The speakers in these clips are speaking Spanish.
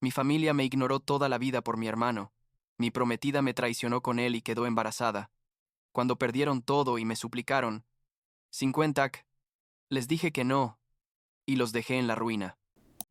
Mi familia me ignoró toda la vida por mi hermano. Mi prometida me traicionó con él y quedó embarazada. Cuando perdieron todo y me suplicaron, 50, les dije que no, y los dejé en la ruina.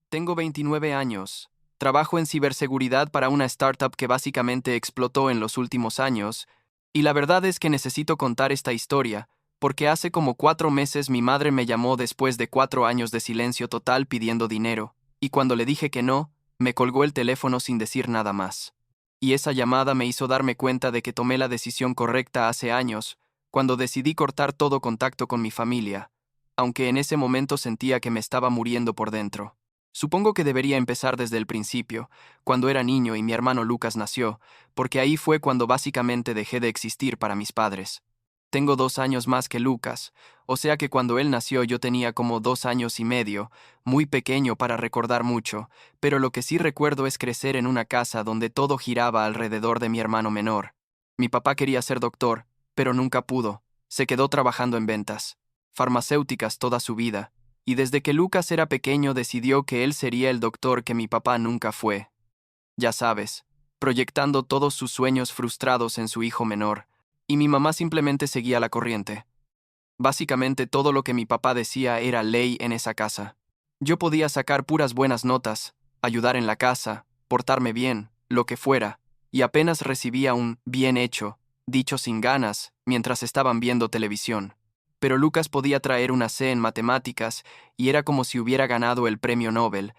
Tengo 29 años. Trabajo en ciberseguridad para una startup que básicamente explotó en los últimos años, y la verdad es que necesito contar esta historia, porque hace como 4 meses mi madre me llamó después de 4 años de silencio total pidiendo dinero, y cuando le dije que no, me colgó el teléfono sin decir nada más. Y esa llamada me hizo darme cuenta de que tomé la decisión correcta hace años, cuando decidí cortar todo contacto con mi familia, aunque en ese momento sentía que me estaba muriendo por dentro. Supongo que debería empezar desde el principio, cuando era niño y mi hermano Lucas nació, porque ahí fue cuando básicamente dejé de existir para mis padres. Tengo 2 años más que Lucas, o sea que cuando él nació yo tenía como 2 años y medio, muy pequeño para recordar mucho, pero lo que sí recuerdo es crecer en una casa donde todo giraba alrededor de mi hermano menor. Mi papá quería ser doctor, pero nunca pudo, se quedó trabajando en ventas, farmacéuticas toda su vida, y desde que Lucas era pequeño decidió que él sería el doctor que mi papá nunca fue. Ya sabes, proyectando todos sus sueños frustrados en su hijo menor, y mi mamá simplemente seguía la corriente. Básicamente todo lo que mi papá decía era ley en esa casa. Yo podía sacar puras buenas notas, ayudar en la casa, portarme bien, lo que fuera, y apenas recibía un bien hecho, dicho sin ganas, mientras estaban viendo televisión. Pero Lucas podía traer una C en matemáticas y era como si hubiera ganado el premio Nobel.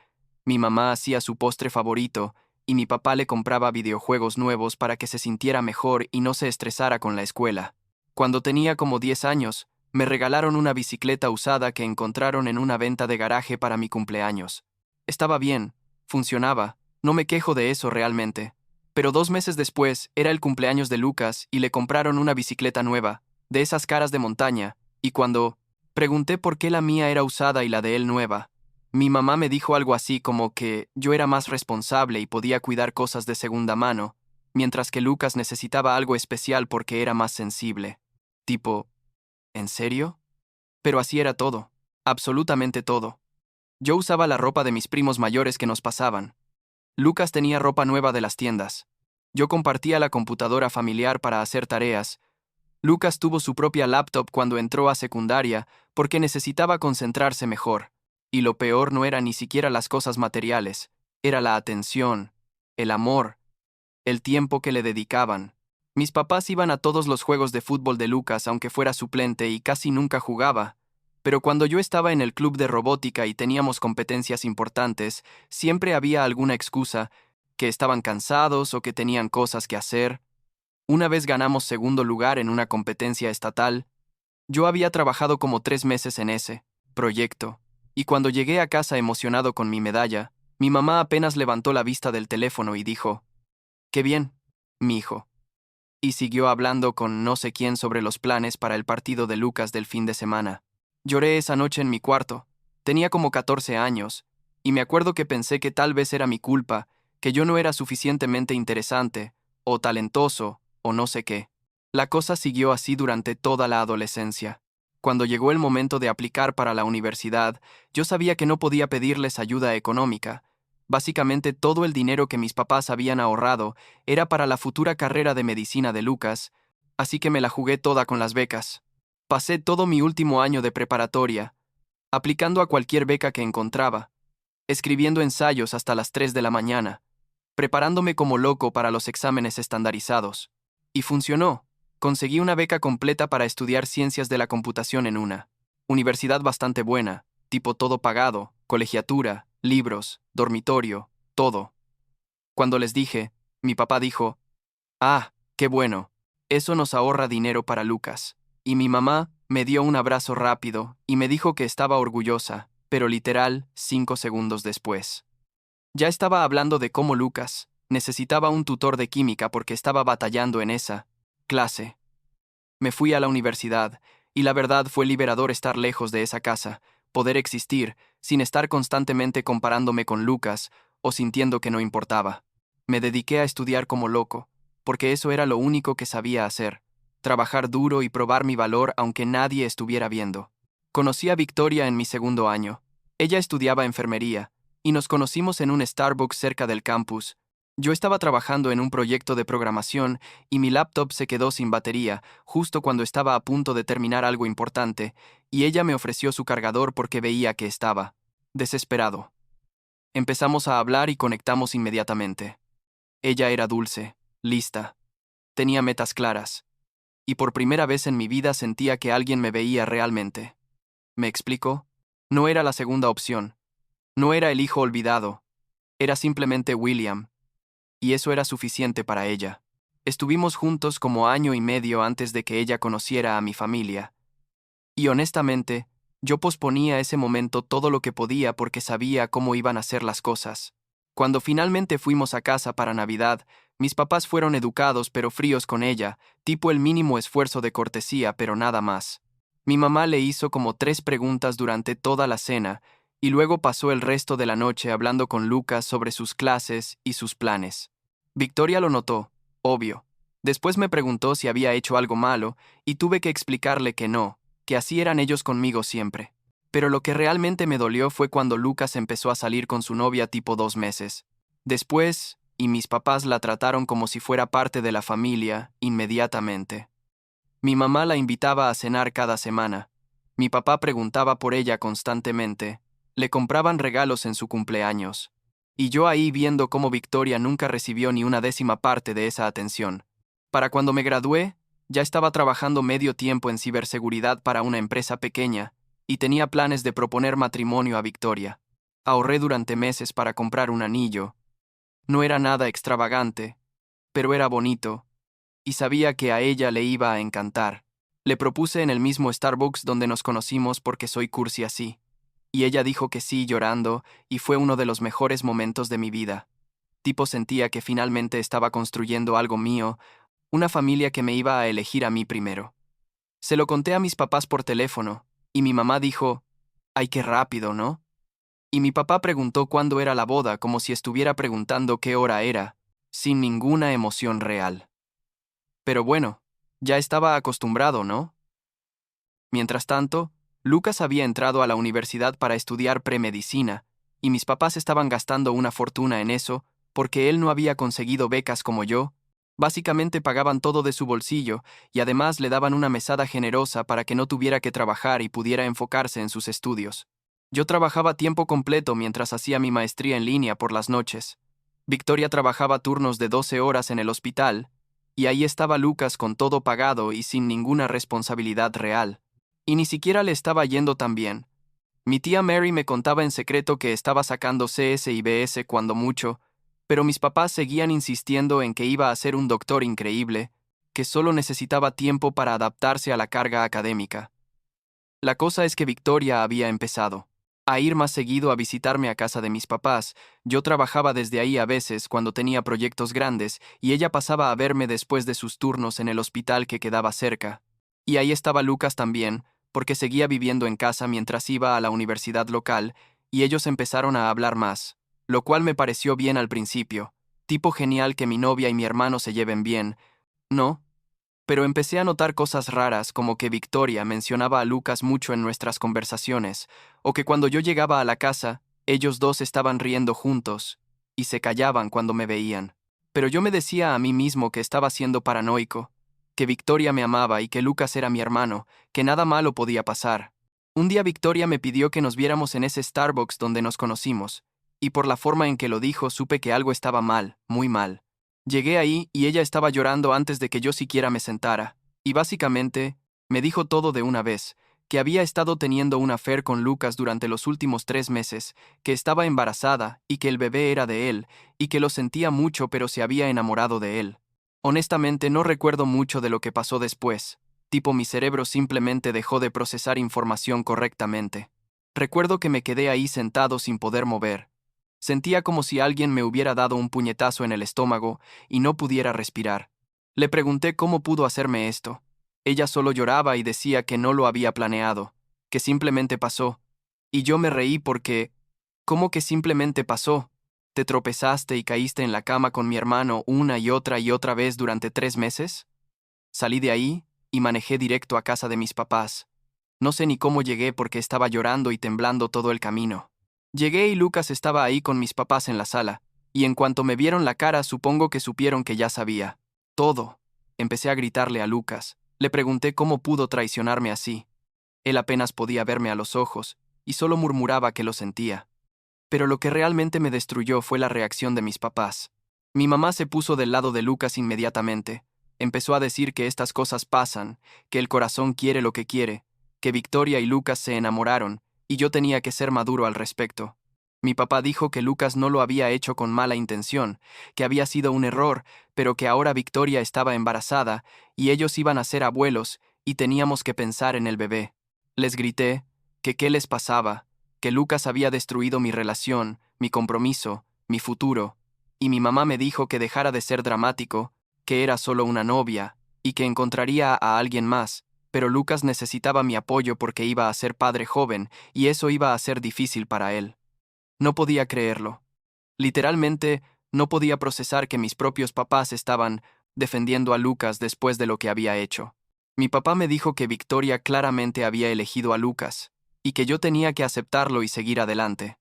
Mi mamá hacía su postre favorito y mi papá le compraba videojuegos nuevos para que se sintiera mejor y no se estresara con la escuela. Cuando tenía como 10 años, me regalaron una bicicleta usada que encontraron en una venta de garaje para mi cumpleaños. Estaba bien, funcionaba, no me quejo de eso realmente. Pero 2 meses después era el cumpleaños de Lucas y le compraron una bicicleta nueva, de esas caras de montaña, y cuando pregunté por qué la mía era usada y la de él nueva, mi mamá me dijo algo así como que yo era más responsable y podía cuidar cosas de segunda mano, mientras que Lucas necesitaba algo especial porque era más sensible. Tipo, ¿en serio? Pero así era todo, absolutamente todo. Yo usaba la ropa de mis primos mayores que nos pasaban. Lucas tenía ropa nueva de las tiendas. Yo compartía la computadora familiar para hacer tareas. Lucas tuvo su propia laptop cuando entró a secundaria porque necesitaba concentrarse mejor. Y lo peor no era ni siquiera las cosas materiales, era la atención, el amor, el tiempo que le dedicaban. Mis papás iban a todos los juegos de fútbol de Lucas aunque fuera suplente y casi nunca jugaba. Pero cuando yo estaba en el club de robótica y teníamos competencias importantes, siempre había alguna excusa, que estaban cansados o que tenían cosas que hacer. Una vez ganamos segundo lugar en una competencia estatal. Yo había trabajado como 3 meses en ese proyecto, y cuando llegué a casa emocionado con mi medalla, mi mamá apenas levantó la vista del teléfono y dijo, «Qué bien, mi hijo». Y siguió hablando con no sé quién sobre los planes para el partido de Lucas del fin de semana. Lloré esa noche en mi cuarto. Tenía como 14 años, y me acuerdo que pensé que tal vez era mi culpa, que yo no era suficientemente interesante, o talentoso, o no sé qué. La cosa siguió así durante toda la adolescencia. Cuando llegó el momento de aplicar para la universidad, yo sabía que no podía pedirles ayuda económica. Básicamente todo el dinero que mis papás habían ahorrado era para la futura carrera de medicina de Lucas, así que me la jugué toda con las becas. Pasé todo mi último año de preparatoria, aplicando a cualquier beca que encontraba, escribiendo ensayos hasta las 3 de la mañana, preparándome como loco para los exámenes estandarizados. Y funcionó. Conseguí una beca completa para estudiar ciencias de la computación en una universidad bastante buena, tipo todo pagado, colegiatura, libros, dormitorio, todo. Cuando les dije, mi papá dijo, «Ah, qué bueno, eso nos ahorra dinero para Lucas». Y mi mamá me dio un abrazo rápido y me dijo que estaba orgullosa, pero literal, 5 segundos después. Ya estaba hablando de cómo Lucas necesitaba un tutor de química porque estaba batallando en esa clase. Me fui a la universidad, y la verdad fue liberador estar lejos de esa casa, poder existir, sin estar constantemente comparándome con Lucas, o sintiendo que no importaba. Me dediqué a estudiar como loco, porque eso era lo único que sabía hacer, trabajar duro y probar mi valor aunque nadie estuviera viendo. Conocí a Victoria en mi segundo año. Ella estudiaba enfermería, y nos conocimos en un Starbucks cerca del campus. Yo estaba trabajando en un proyecto de programación y mi laptop se quedó sin batería justo cuando estaba a punto de terminar algo importante, y ella me ofreció su cargador porque veía que estaba desesperado. Empezamos a hablar y conectamos inmediatamente. Ella era dulce, lista, tenía metas claras, y por primera vez en mi vida sentía que alguien me veía realmente. ¿Me explico? No era la segunda opción. No era el hijo olvidado. Era simplemente William. Y eso era suficiente para ella. Estuvimos juntos como año y medio antes de que ella conociera a mi familia. Y honestamente, yo posponía ese momento todo lo que podía porque sabía cómo iban a ser las cosas. Cuando finalmente fuimos a casa para Navidad, mis papás fueron educados pero fríos con ella, tipo el mínimo esfuerzo de cortesía, pero nada más. Mi mamá le hizo como 3 preguntas durante toda la cena, y luego pasó el resto de la noche hablando con Lucas sobre sus clases y sus planes. Victoria lo notó, obvio. Después me preguntó si había hecho algo malo, y tuve que explicarle que no, que así eran ellos conmigo siempre. Pero lo que realmente me dolió fue cuando Lucas empezó a salir con su novia tipo 2 meses. Después, y mis papás la trataron como si fuera parte de la familia, inmediatamente. Mi mamá la invitaba a cenar cada semana. Mi papá preguntaba por ella constantemente. Le compraban regalos en su cumpleaños. Y yo ahí viendo cómo Victoria nunca recibió ni una décima parte de esa atención. Para cuando me gradué, ya estaba trabajando medio tiempo en ciberseguridad para una empresa pequeña, y tenía planes de proponer matrimonio a Victoria. Ahorré durante meses para comprar un anillo. No era nada extravagante, pero era bonito, y sabía que a ella le iba a encantar. Le propuse en el mismo Starbucks donde nos conocimos porque soy cursi así, y ella dijo que sí llorando, y fue uno de los mejores momentos de mi vida. Tipo sentía que finalmente estaba construyendo algo mío, una familia que me iba a elegir a mí primero. Se lo conté a mis papás por teléfono, y mi mamá dijo, «Ay, qué rápido, ¿no?». Y mi papá preguntó cuándo era la boda como si estuviera preguntando qué hora era, sin ninguna emoción real. Pero bueno, ya estaba acostumbrado, ¿no? Mientras tanto, Lucas había entrado a la universidad para estudiar premedicina, y mis papás estaban gastando una fortuna en eso, porque él no había conseguido becas como yo. Básicamente pagaban todo de su bolsillo, y además le daban una mesada generosa para que no tuviera que trabajar y pudiera enfocarse en sus estudios. Yo trabajaba tiempo completo mientras hacía mi maestría en línea por las noches. Victoria trabajaba turnos de 12 horas en el hospital, y ahí estaba Lucas con todo pagado y sin ninguna responsabilidad real. Y ni siquiera le estaba yendo tan bien. Mi tía Mary me contaba en secreto que estaba sacando CS y BS cuando mucho, pero mis papás seguían insistiendo en que iba a ser un doctor increíble, que solo necesitaba tiempo para adaptarse a la carga académica. La cosa es que Victoria había empezado a ir más seguido a visitarme a casa de mis papás. Yo trabajaba desde ahí a veces cuando tenía proyectos grandes y ella pasaba a verme después de sus turnos en el hospital que quedaba cerca. Y ahí estaba Lucas también, porque seguía viviendo en casa mientras iba a la universidad local, y ellos empezaron a hablar más, lo cual me pareció bien al principio. Tipo genial que mi novia y mi hermano se lleven bien, ¿no? Pero empecé a notar cosas raras como que Victoria mencionaba a Lucas mucho en nuestras conversaciones, o que cuando yo llegaba a la casa, ellos dos estaban riendo juntos, y se callaban cuando me veían. Pero yo me decía a mí mismo que estaba siendo paranoico, que Victoria me amaba y que Lucas era mi hermano, que nada malo podía pasar. Un día Victoria me pidió que nos viéramos en ese Starbucks donde nos conocimos, y por la forma en que lo dijo supe que algo estaba mal, muy mal. Llegué ahí y ella estaba llorando antes de que yo siquiera me sentara, y básicamente, me dijo todo de una vez, que había estado teniendo un affair con Lucas durante los últimos 3 meses, que estaba embarazada y que el bebé era de él, y que lo sentía mucho pero se había enamorado de él. Honestamente no recuerdo mucho de lo que pasó después, tipo mi cerebro simplemente dejó de procesar información correctamente. Recuerdo que me quedé ahí sentado sin poder mover. Sentía como si alguien me hubiera dado un puñetazo en el estómago y no pudiera respirar. Le pregunté cómo pudo hacerme esto. Ella solo lloraba y decía que no lo había planeado, que simplemente pasó. Y yo me reí porque, ¿cómo que simplemente pasó? ¿Te tropezaste y caíste en la cama con mi hermano una y otra vez durante 3 meses? Salí de ahí y manejé directo a casa de mis papás. No sé ni cómo llegué porque estaba llorando y temblando todo el camino. Llegué y Lucas estaba ahí con mis papás en la sala, y en cuanto me vieron la cara supongo que supieron que ya sabía. Todo. Empecé a gritarle a Lucas. Le pregunté cómo pudo traicionarme así. Él apenas podía verme a los ojos, y solo murmuraba que lo sentía. Pero lo que realmente me destruyó fue la reacción de mis papás. Mi mamá se puso del lado de Lucas inmediatamente. Empezó a decir que estas cosas pasan, que el corazón quiere lo que quiere, que Victoria y Lucas se enamoraron, y yo tenía que ser maduro al respecto. Mi papá dijo que Lucas no lo había hecho con mala intención, que había sido un error, pero que ahora Victoria estaba embarazada, y ellos iban a ser abuelos, y teníamos que pensar en el bebé. Les grité que qué les pasaba, que Lucas había destruido mi relación, mi compromiso, mi futuro, y mi mamá me dijo que dejara de ser dramático, que era solo una novia, y que encontraría a alguien más, pero Lucas necesitaba mi apoyo porque iba a ser padre joven, y eso iba a ser difícil para él. No podía creerlo. Literalmente, no podía procesar que mis propios papás estaban defendiendo a Lucas después de lo que había hecho. Mi papá me dijo que Victoria claramente había elegido a Lucas, y que yo tenía que aceptarlo y seguir adelante.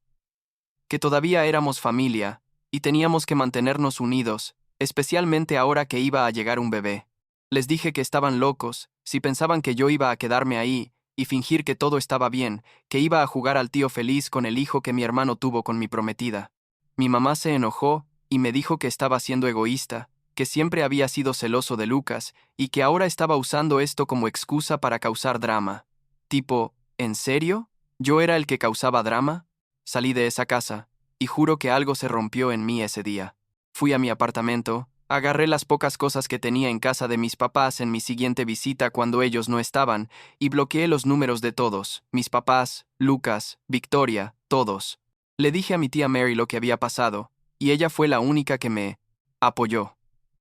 Que todavía éramos familia, y teníamos que mantenernos unidos, especialmente ahora que iba a llegar un bebé. Les dije que estaban locos, si pensaban que yo iba a quedarme ahí, y fingir que todo estaba bien, que iba a jugar al tío feliz con el hijo que mi hermano tuvo con mi prometida. Mi mamá se enojó, y me dijo que estaba siendo egoísta, que siempre había sido celoso de Lucas, y que ahora estaba usando esto como excusa para causar drama. Tipo, ¿en serio? ¿Yo era el que causaba drama? Salí de esa casa, y juro que algo se rompió en mí ese día. Fui a mi apartamento, agarré las pocas cosas que tenía en casa de mis papás en mi siguiente visita cuando ellos no estaban, y bloqueé los números de todos, mis papás, Lucas, Victoria, todos. Le dije a mi tía Mary lo que había pasado, y ella fue la única que me apoyó.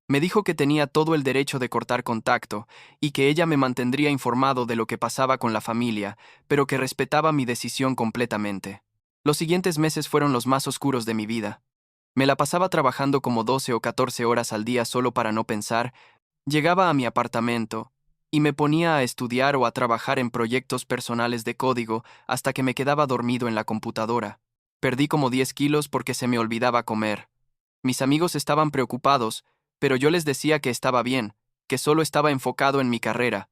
Me dijo que tenía todo el derecho de cortar contacto, y que ella me mantendría informado de lo que pasaba con la familia, pero que respetaba mi decisión completamente. Los siguientes meses fueron los más oscuros de mi vida. Me la pasaba trabajando como 12 o 14 horas al día solo para no pensar. Llegaba a mi apartamento y me ponía a estudiar o a trabajar en proyectos personales de código hasta que me quedaba dormido en la computadora. Perdí como 10 kilos porque se me olvidaba comer. Mis amigos estaban preocupados, pero yo les decía que estaba bien, que solo estaba enfocado en mi carrera.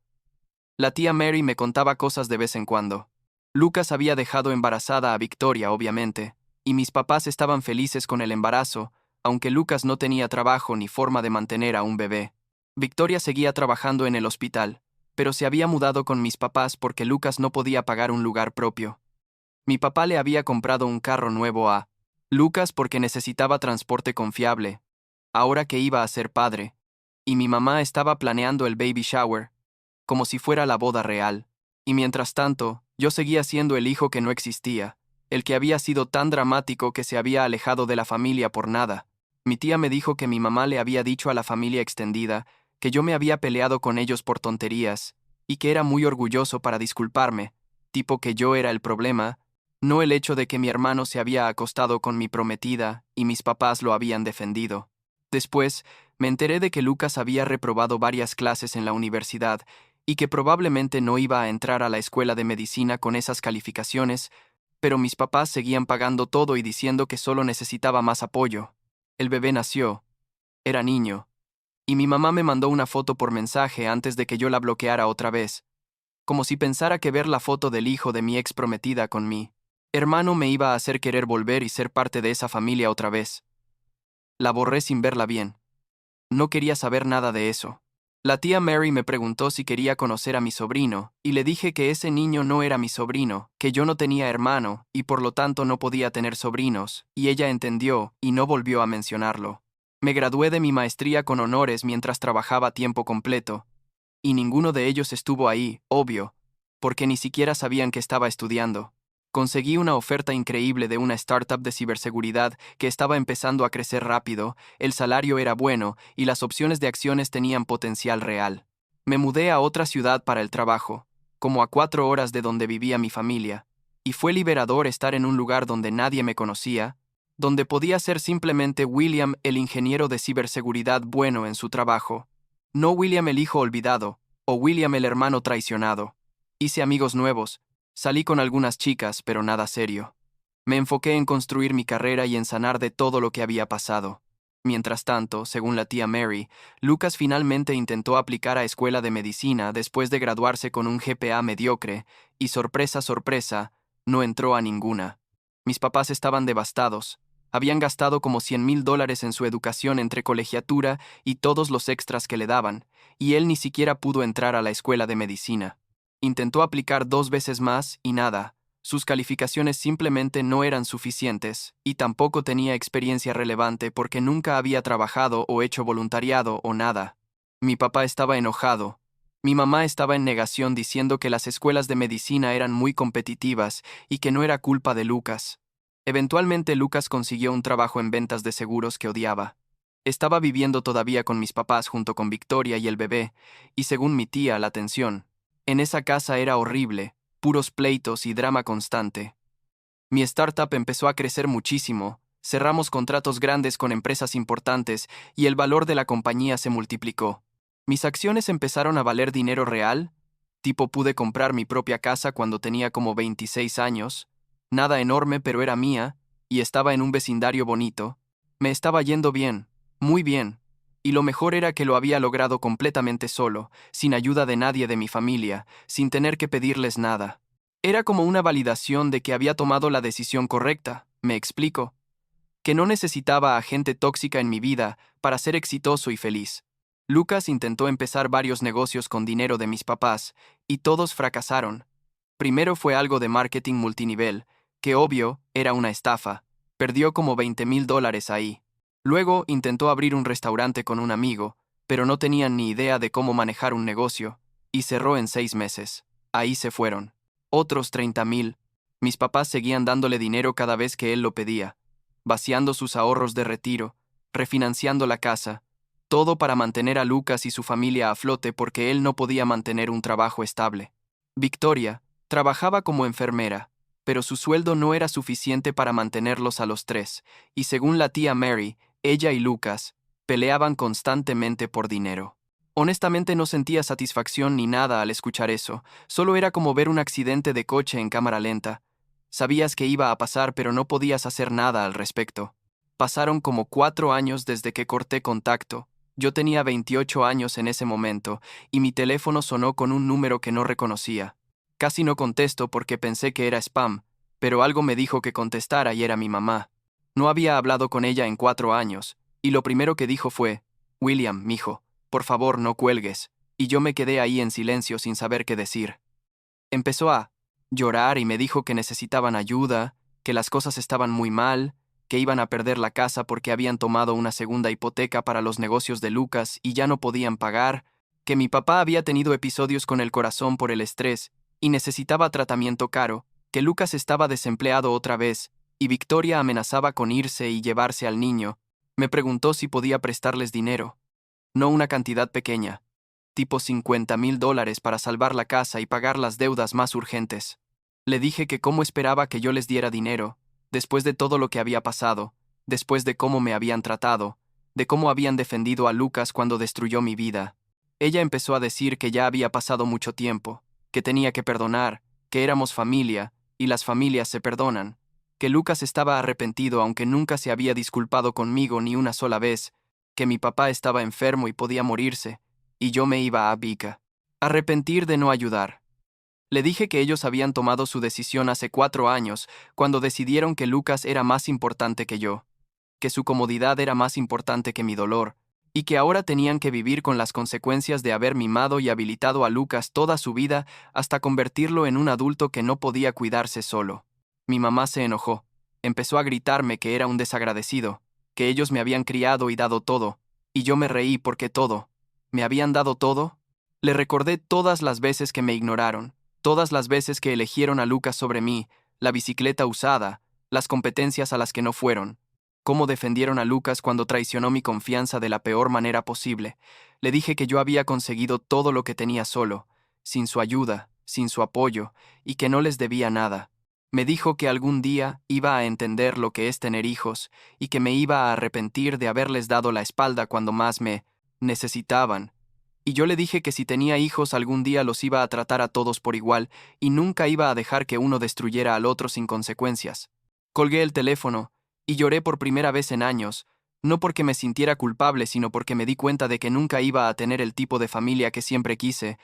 La tía Mary me contaba cosas de vez en cuando. Lucas había dejado embarazada a Victoria, obviamente, y mis papás estaban felices con el embarazo, aunque Lucas no tenía trabajo ni forma de mantener a un bebé. Victoria seguía trabajando en el hospital, pero se había mudado con mis papás porque Lucas no podía pagar un lugar propio. Mi papá le había comprado un carro nuevo a Lucas porque necesitaba transporte confiable, ahora que iba a ser padre, y mi mamá estaba planeando el baby shower, como si fuera la boda real. Y mientras tanto, yo seguía siendo el hijo que no existía, el que había sido tan dramático que se había alejado de la familia por nada. Mi tía me dijo que mi mamá le había dicho a la familia extendida que yo me había peleado con ellos por tonterías, y que era muy orgulloso para disculparme, tipo que yo era el problema, no el hecho de que mi hermano se había acostado con mi prometida y mis papás lo habían defendido. Después, me enteré de que Lucas había reprobado varias clases en la universidad y que probablemente no iba a entrar a la escuela de medicina con esas calificaciones, pero mis papás seguían pagando todo y diciendo que solo necesitaba más apoyo. El bebé nació. Era niño. Y mi mamá me mandó una foto por mensaje antes de que yo la bloqueara otra vez, como si pensara que ver la foto del hijo de mi ex prometida con mi hermano me iba a hacer querer volver y ser parte de esa familia otra vez. La borré sin verla bien. No quería saber nada de eso. La tía Mary me preguntó si quería conocer a mi sobrino, y le dije que ese niño no era mi sobrino, que yo no tenía hermano, y por lo tanto no podía tener sobrinos, y ella entendió, y no volvió a mencionarlo. Me gradué de mi maestría con honores mientras trabajaba a tiempo completo, y ninguno de ellos estuvo ahí, obvio, porque ni siquiera sabían que estaba estudiando. Conseguí una oferta increíble de una startup de ciberseguridad que estaba empezando a crecer rápido, el salario era bueno y las opciones de acciones tenían potencial real. Me mudé a otra ciudad para el trabajo, como a 4 horas de donde vivía mi familia, y fue liberador estar en un lugar donde nadie me conocía, donde podía ser simplemente William el ingeniero de ciberseguridad bueno en su trabajo, no William el hijo olvidado, o William el hermano traicionado. Hice amigos nuevos. Salí con algunas chicas, pero nada serio. Me enfoqué en construir mi carrera y en sanar de todo lo que había pasado. Mientras tanto, según la tía Mary, Lucas finalmente intentó aplicar a escuela de medicina después de graduarse con un GPA mediocre, y sorpresa, sorpresa, no entró a ninguna. Mis papás estaban devastados. Habían gastado como $100,000 en su educación entre colegiatura y todos los extras que le daban, y él ni siquiera pudo entrar a la escuela de medicina. Intentó aplicar 2 veces más y nada. Sus calificaciones simplemente no eran suficientes, y tampoco tenía experiencia relevante porque nunca había trabajado o hecho voluntariado o nada. Mi papá estaba enojado. Mi mamá estaba en negación diciendo que las escuelas de medicina eran muy competitivas y que no era culpa de Lucas. Eventualmente Lucas consiguió un trabajo en ventas de seguros que odiaba. Estaba viviendo todavía con mis papás junto con Victoria y el bebé, y según mi tía, la tensión en esa casa era horrible, puros pleitos y drama constante. Mi startup empezó a crecer muchísimo, cerramos contratos grandes con empresas importantes y el valor de la compañía se multiplicó. Mis acciones empezaron a valer dinero real, tipo pude comprar mi propia casa cuando tenía como 26 años, nada enorme pero era mía, y estaba en un vecindario bonito. Me estaba yendo bien, muy bien, y lo mejor era que lo había logrado completamente solo, sin ayuda de nadie de mi familia, sin tener que pedirles nada. Era como una validación de que había tomado la decisión correcta, me explico, que no necesitaba a gente tóxica en mi vida para ser exitoso y feliz. Lucas intentó empezar varios negocios con dinero de mis papás, y todos fracasaron. Primero fue algo de marketing multinivel, que obvio era una estafa. Perdió como $20,000 ahí. Luego intentó abrir un restaurante con un amigo, pero no tenían ni idea de cómo manejar un negocio, y cerró en 6 meses. Ahí se fueron. Otros 30,000. Mis papás seguían dándole dinero cada vez que él lo pedía, vaciando sus ahorros de retiro, refinanciando la casa, todo para mantener a Lucas y su familia a flote porque él no podía mantener un trabajo estable. Victoria trabajaba como enfermera, pero su sueldo no era suficiente para mantenerlos a los tres, y según la tía Mary, ella y Lucas peleaban constantemente por dinero. Honestamente no sentía satisfacción ni nada al escuchar eso, solo era como ver un accidente de coche en cámara lenta. Sabías que iba a pasar, pero no podías hacer nada al respecto. Pasaron como 4 años desde que corté contacto. Yo tenía 28 años en ese momento, y mi teléfono sonó con un número que no reconocía. Casi no contesto porque pensé que era spam, pero algo me dijo que contestara y era mi mamá. No había hablado con ella en 4 años, y lo primero que dijo fue: William, mijo, por favor no cuelgues, y yo me quedé ahí en silencio sin saber qué decir. Empezó a llorar y me dijo que necesitaban ayuda, que las cosas estaban muy mal, que iban a perder la casa porque habían tomado una segunda hipoteca para los negocios de Lucas y ya no podían pagar, que mi papá había tenido episodios con el corazón por el estrés y necesitaba tratamiento caro, que Lucas estaba desempleado otra vez, y Victoria amenazaba con irse y llevarse al niño. Me preguntó si podía prestarles dinero. No una cantidad pequeña, tipo $50,000 para salvar la casa y pagar las deudas más urgentes. Le dije que cómo esperaba que yo les diera dinero, después de todo lo que había pasado, después de cómo me habían tratado, de cómo habían defendido a Lucas cuando destruyó mi vida. Ella empezó a decir que ya había pasado mucho tiempo, que tenía que perdonar, que éramos familia, y las familias se perdonan, que Lucas estaba arrepentido aunque nunca se había disculpado conmigo ni una sola vez, que mi papá estaba enfermo y podía morirse, y yo me iba a Vika. Arrepentir de no ayudar. Le dije que ellos habían tomado su decisión hace 4 años, cuando decidieron que Lucas era más importante que yo, que su comodidad era más importante que mi dolor, y que ahora tenían que vivir con las consecuencias de haber mimado y habilitado a Lucas toda su vida hasta convertirlo en un adulto que no podía cuidarse solo. Mi mamá se enojó. Empezó a gritarme que era un desagradecido, que ellos me habían criado y dado todo, y yo me reí porque todo. ¿Me habían dado todo? Le recordé todas las veces que me ignoraron, todas las veces que eligieron a Lucas sobre mí, la bicicleta usada, las competencias a las que no fueron. Cómo defendieron a Lucas cuando traicionó mi confianza de la peor manera posible. Le dije que yo había conseguido todo lo que tenía solo, sin su ayuda, sin su apoyo, y que no les debía nada. Me dijo que algún día iba a entender lo que es tener hijos, y que me iba a arrepentir de haberles dado la espalda cuando más me necesitaban. Y yo le dije que si tenía hijos algún día los iba a tratar a todos por igual, y nunca iba a dejar que uno destruyera al otro sin consecuencias. Colgué el teléfono y lloré por primera vez en años, no porque me sintiera culpable, sino porque me di cuenta de que nunca iba a tener el tipo de familia que siempre quise,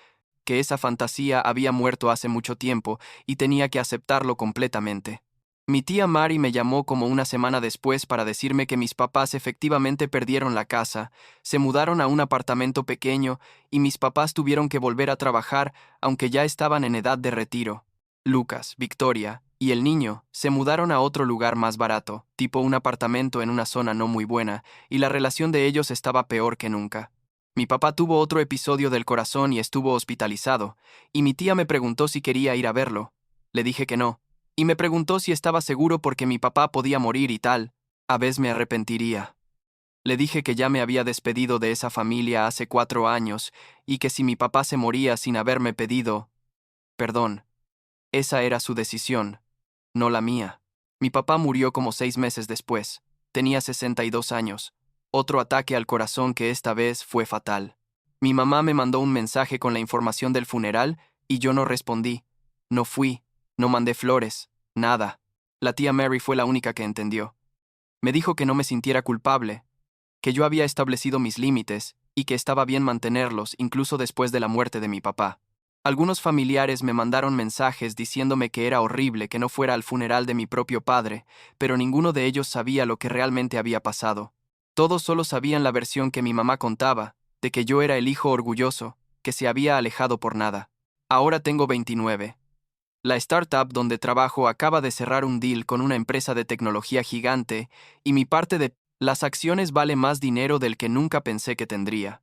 que esa fantasía había muerto hace mucho tiempo y tenía que aceptarlo completamente. Mi tía Mary me llamó como una semana después para decirme que mis papás efectivamente perdieron la casa, se mudaron a un apartamento pequeño y mis papás tuvieron que volver a trabajar aunque ya estaban en edad de retiro. Lucas, Victoria y el niño se mudaron a otro lugar más barato, tipo un apartamento en una zona no muy buena, y la relación de ellos estaba peor que nunca. Mi papá tuvo otro episodio del corazón y estuvo hospitalizado, y mi tía me preguntó si quería ir a verlo. Le dije que no, y me preguntó si estaba seguro porque mi papá podía morir y tal. A veces me arrepentiría. Le dije que ya me había despedido de esa familia hace 4 años, y que si mi papá se moría sin haberme pedido perdón, esa era su decisión, no la mía. Mi papá murió como 6 meses después. Tenía 62 años. Otro ataque al corazón que esta vez fue fatal. Mi mamá me mandó un mensaje con la información del funeral y yo no respondí. No fui, no mandé flores, nada. La tía Mary fue la única que entendió. Me dijo que no me sintiera culpable, que yo había establecido mis límites y que estaba bien mantenerlos incluso después de la muerte de mi papá. Algunos familiares me mandaron mensajes diciéndome que era horrible que no fuera al funeral de mi propio padre, pero ninguno de ellos sabía lo que realmente había pasado. Todos solo sabían la versión que mi mamá contaba, de que yo era el hijo orgulloso, que se había alejado por nada. Ahora tengo 29. La startup donde trabajo acaba de cerrar un deal con una empresa de tecnología gigante y mi parte de las acciones vale más dinero del que nunca pensé que tendría.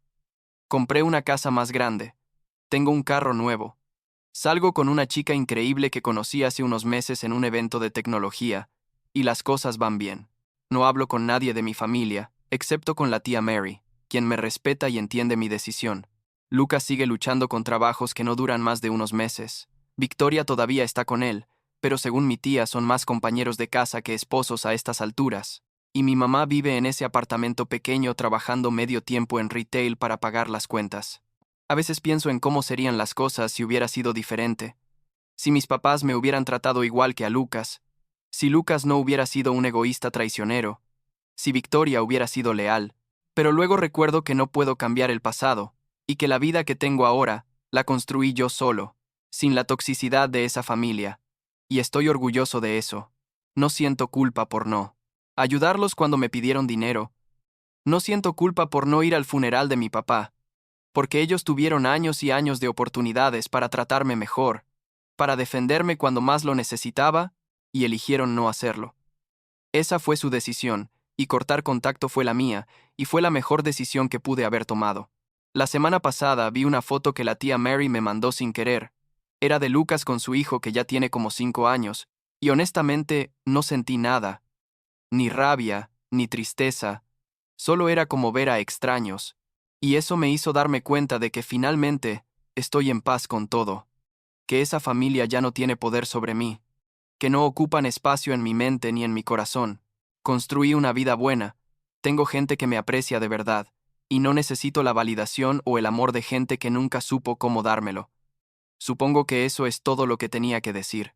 Compré una casa más grande. Tengo un carro nuevo. Salgo con una chica increíble que conocí hace unos meses en un evento de tecnología, y las cosas van bien. No hablo con nadie de mi familia, excepto con la tía Mary, quien me respeta y entiende mi decisión. Lucas sigue luchando con trabajos que no duran más de unos meses. Victoria todavía está con él, pero según mi tía son más compañeros de casa que esposos a estas alturas. Y mi mamá vive en ese apartamento pequeño trabajando medio tiempo en retail para pagar las cuentas. A veces pienso en cómo serían las cosas si hubiera sido diferente. Si mis papás me hubieran tratado igual que a Lucas. Si Lucas no hubiera sido un egoísta traicionero. Si Victoria hubiera sido leal. Pero luego recuerdo que no puedo cambiar el pasado, y que la vida que tengo ahora, la construí yo solo, sin la toxicidad de esa familia. Y estoy orgulloso de eso. No siento culpa por no ayudarlos cuando me pidieron dinero. No siento culpa por no ir al funeral de mi papá, porque ellos tuvieron años y años de oportunidades para tratarme mejor, para defenderme cuando más lo necesitaba, y eligieron no hacerlo. Esa fue su decisión, y cortar contacto fue la mía, y fue la mejor decisión que pude haber tomado. La semana pasada vi una foto que la tía Mary me mandó sin querer. Era de Lucas con su hijo que ya tiene como 5 años, y honestamente no sentí nada, ni rabia, ni tristeza, solo era como ver a extraños, y eso me hizo darme cuenta de que finalmente estoy en paz con todo, que esa familia ya no tiene poder sobre mí, que no ocupan espacio en mi mente ni en mi corazón. Construí una vida buena, tengo gente que me aprecia de verdad, y no necesito la validación o el amor de gente que nunca supo cómo dármelo. Supongo que eso es todo lo que tenía que decir.